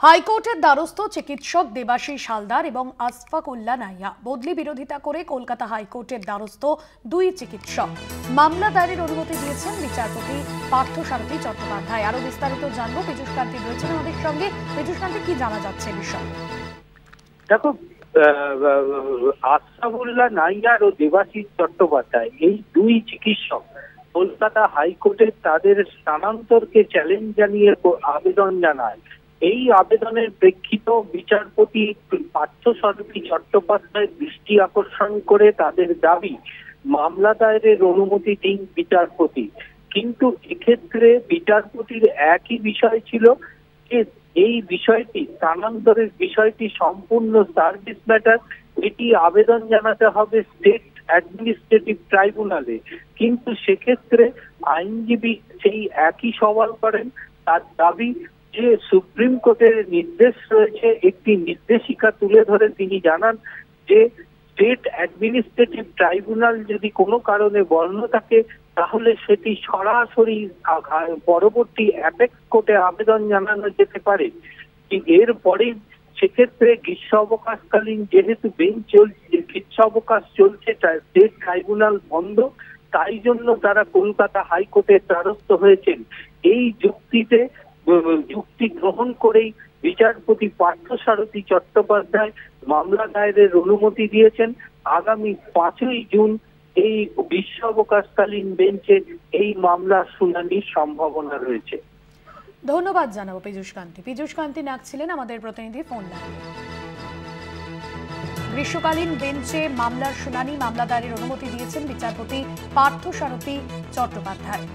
হাইকোর্টের দ্বারস্থ চিকিৎসক দেবাশিস হালদার এবং আশফাকুল্লাহ নাইয়া বদলি বিরোধিতা করে কলকাতা হাইকোর্টের দ্বারস্থ দুই চিকিৎসক মামলা দায়েরের অনুমতি দিয়েছেন বিচারপতি পার্থসারথী চট্টোপাধ্যায়। আরো বিস্তারিত জানবো, পীযূষ কান্তি রয়েছেন আমাদের সঙ্গে। পীযূষ কান্তি, কি জানা যাচ্ছে বিষয়ে? দেখো, আশফাকুল্লাহ নাইয়ার ও দেবাশিস চট্টোপাধ্যায় এই দুই চিকিৎসক কলকাতা হাইকোর্টে তাদের স্থানান্তরকে চ্যালেঞ্জ জানিয়ে আবেদন জানায়। এই আবেদনের প্রেক্ষিত বিচারপতি পার্থসারথী চট্টোপাধ্যায় দৃষ্টি আকর্ষণ করে তাদের দাবি মামলা দায়েরের অনুমতি দিন বিচারপতি। কিন্তু এক্ষেত্রে বিচারপতির একই বিষয় ছিল যে এই বিষয়টি, স্থানান্তরের বিষয়টি সম্পূর্ণ সার্ভিস ম্যাটার, এটি আবেদন জানাতে হবে স্টেট অ্যাডমিনিস্ট্রেটিভ ট্রাইব্যুনালে। কিন্তু সেক্ষেত্রে আইনজীবী সেই একই সওয়াল করেন। তার দাবি যে সুপ্রিম কোর্টের নির্দেশ রয়েছে, একটি নির্দেশিকা তুলে ধরে তিনি জানান যে স্টেট অ্যাডমিনিস্ট্রেটিভ ট্রাইব্যুনাল যদি কোনো কারণে বন্ধ থাকে তাহলে সেটি সরাসরি পরবর্তী অ্যাপেক্স কোর্টে আবেদন জানানো যেতে পারে। এরপরে সেক্ষেত্রে গ্রীষ্ম অবকাশকালীন যেহেতু বেঞ্চ চলছে, গ্রীষ্ম অবকাশ চলছে, স্টেট ট্রাইব্যুনাল বন্ধ, তাই জন্য তারা কলকাতা হাইকোর্টের দ্বারস্থ হয়েছেন। এই যুক্তি গ্রহণ করেই বিচারপতি পার্থসারথী চট্টোপাধ্যায় মামলা দায়েরের অনুমতি দিয়েছেন। আগামী 5ই জুন এই গ্রীষ্ম অবকাশকালীন বেঞ্চে এই মামলার শুনানির সম্ভাবনা রয়েছে। ধন্যবাদ জানাবো পীযূষ কান্তি। পীযূষ কান্তি নাগ ছিলেন আমাদের প্রতিনিধি ফোন লাইনে। গ্রীষ্মকালীন বেঞ্চে মামলার শুনানি, মামলা দায়েরের অনুমতি দিয়েছেন বিচারপতি পার্থসারথী চট্টোপাধ্যায়।